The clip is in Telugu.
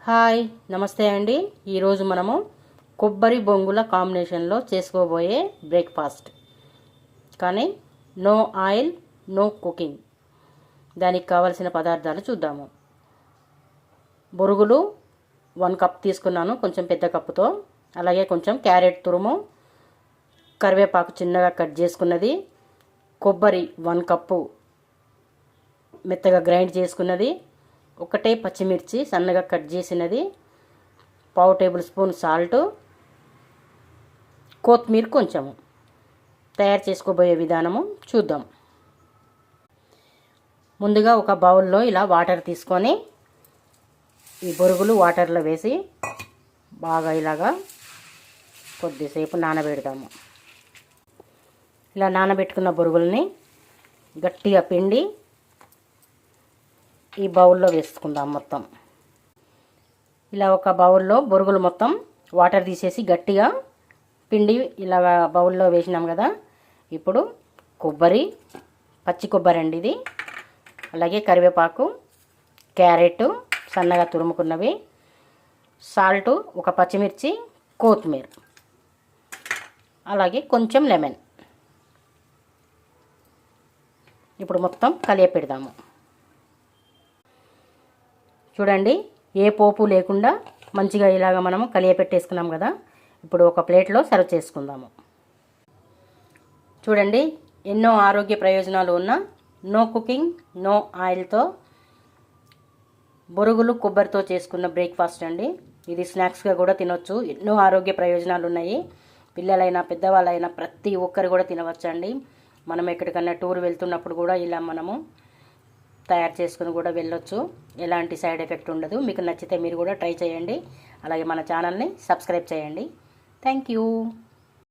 హాయ్ నమస్తే అండి. ఈరోజు మనము కొబ్బరి బొంగుల కాంబినేషన్లో చేసుకోబోయే బ్రేక్ఫాస్ట్, కానీ నో ఆయిల్ నో కుకింగ్. దానికి కావలసిన పదార్థాలు చూద్దాము. బొరుగులు 1 కప్ తీసుకున్నాను, కొంచెం పెద్ద కప్పుతో. అలాగే కొంచెం క్యారెట్ తురుము, కరివేపాకు చిన్నగా కట్ చేసుకున్నది, కొబ్బరి 1 కప్పు మెత్తగా గ్రైండ్ చేసుకున్నది, ఒకటే పచ్చిమిర్చి సన్నగా కట్ చేసినది, 1/2 టేబుల్ స్పూన్ సాల్ట్, కొత్తిమీర కొంచెము. తయారు చేసుకోబోయే విధానము చూద్దాం. ముందుగా ఒక బౌల్లో ఇలా వాటర్ తీసుకొని ఈ బొరుగులు వాటర్లో వేసి బాగా ఇలాగా కొద్దిసేపు నానబెడతాము. ఇలా నానబెట్టుకున్న బొరుగుల్ని గట్టిగా పిండి ఈ బౌల్లో వేసుకుందాం. మొత్తం ఇలా ఒక బౌల్లో బొరుగులు మొత్తం వాటర్ తీసేసి గట్టిగా పిండి ఇలా బౌల్లో వేసినాం కదా. ఇప్పుడు కొబ్బరి, పచ్చి కొబ్బరి అండి ఇది, అలాగే కరివేపాకు, క్యారెట్ సన్నగా తురుముకున్నవి, సాల్టు, ఒక పచ్చిమిర్చి, కొత్తిమీర, అలాగే కొంచెం లెమన్. ఇప్పుడు మొత్తం కలియపెడదాము. చూడండి, ఏ పోపు లేకుండా మంచిగా ఇలాగ మనము కలియపెట్టేసుకున్నాం కదా. ఇప్పుడు ఒక ప్లేట్లో సర్వ్ చేసుకుందాము. చూడండి, ఎన్నో ఆరోగ్య ప్రయోజనాలు ఉన్న నో కుకింగ్ నో ఆయిల్తో బొరుగులు కొబ్బరితో చేసుకున్న బ్రేక్ఫాస్ట్ అండి. ఇది స్నాక్స్గా కూడా తినొచ్చు. ఎన్నో ఆరోగ్య ప్రయోజనాలు ఉన్నాయి. పిల్లలైనా పెద్దవాళ్ళైనా ప్రతి ఒక్కరు కూడా తినవచ్చండి. మనం ఎక్కడికన్నా టూర్ వెళ్తున్నప్పుడు కూడా ఇలా మనము తయారు చేసుకుని కూడా వెళ్ళొచ్చు. ఎలాంటి సైడ్ ఎఫెక్ట్ ఉండదు. మీకు నచ్చితే మీరు కూడా ట్రై చేయండి. అలాగే మన ఛానల్ని సబ్స్క్రైబ్ చేయండి. Thank you.